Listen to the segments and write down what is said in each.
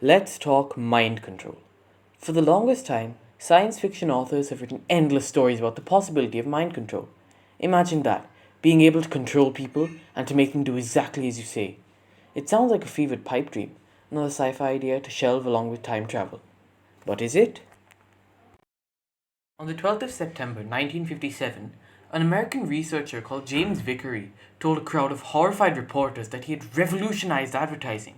Let's talk mind control. For the longest time, science fiction authors have written endless stories about the possibility of mind control. Imagine that, being able to control people and to make them do exactly as you say. It sounds like a fevered pipe dream, another sci fi idea to shelve along with time travel. But is it? On the 12th of September 1957, an American researcher called James Vickery told a crowd of horrified reporters that he had revolutionized advertising.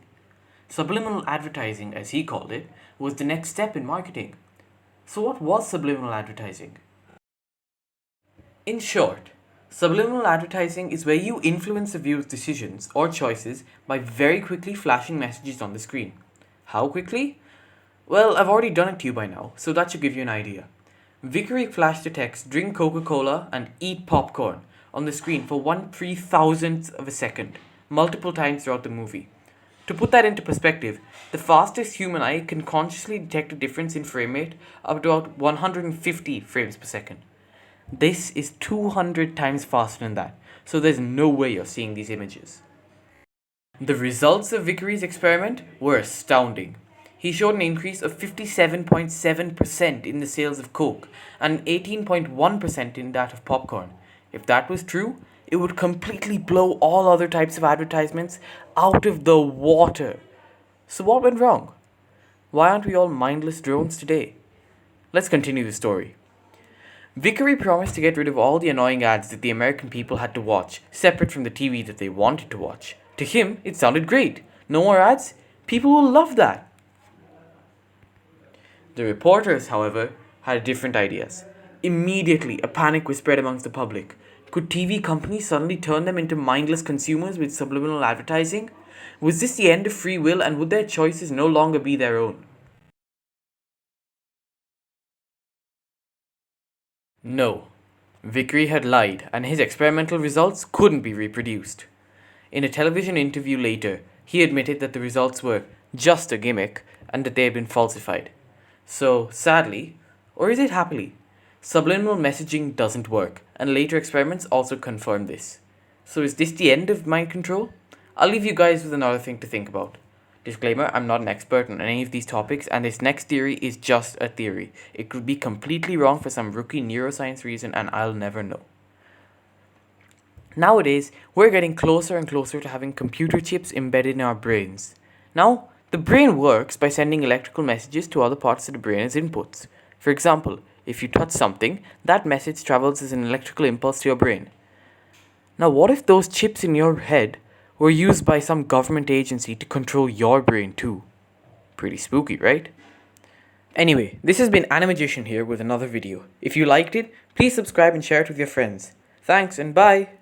Subliminal advertising, as he called it, was the next step in marketing. So, what was subliminal advertising? In short, subliminal advertising is where you influence the viewer's decisions or choices by very quickly flashing messages on the screen. How quickly? Well, I've already done it to you by now, so that should give you an idea. Vickery flashed the text "Drink Coca-Cola and eat popcorn" on the screen for 1/3000th of a second, multiple times throughout the movie. To put that into perspective, the fastest human eye can consciously detect a difference in frame rate of about 150 frames per second. This is 200 times faster than that, so there's no way you're seeing these images. The results of Vickery's experiment were astounding. He showed an increase of 57.7% in the sales of Coke and 18.1% in that of popcorn. If that was true, it would completely blow all other types of advertisements out of the water. So, what went wrong? Why aren't we all mindless drones today? Let's continue the story. Vickery promised to get rid of all the annoying ads that the American people had to watch, separate from the TV that they wanted to watch. To him, it sounded great. No more ads? People will love that. The reporters, however, had different ideas. Immediately, a panic was spread amongst the public. Could TV companies suddenly turn them into mindless consumers with subliminal advertising? Was this the end of free will, and would their choices no longer be their own? No. Vickery had lied, and his experimental results couldn't be reproduced. In a television interview later, he admitted that the results were just a gimmick and that they had been falsified. So, sadly, or is it happily, subliminal messaging doesn't work, and later experiments also confirm this. So, is this the end of mind control? I'll leave you guys with another thing to think about. Disclaimer, I'm not an expert on any of these topics, and this next theory is just a theory. It could be completely wrong for some rookie neuroscience reason, and I'll never know. Nowadays, we're getting closer and closer to having computer chips embedded in our brains. Now, the brain works by sending electrical messages to other parts of the brain as inputs. For example, if you touch something, that message travels as an electrical impulse to your brain. Now, what if those chips in your head were used by some government agency to control your brain too? Pretty spooky, right? Anyway, this has been Animagician here with another video. If you liked it, please subscribe and share it with your friends. Thanks and bye!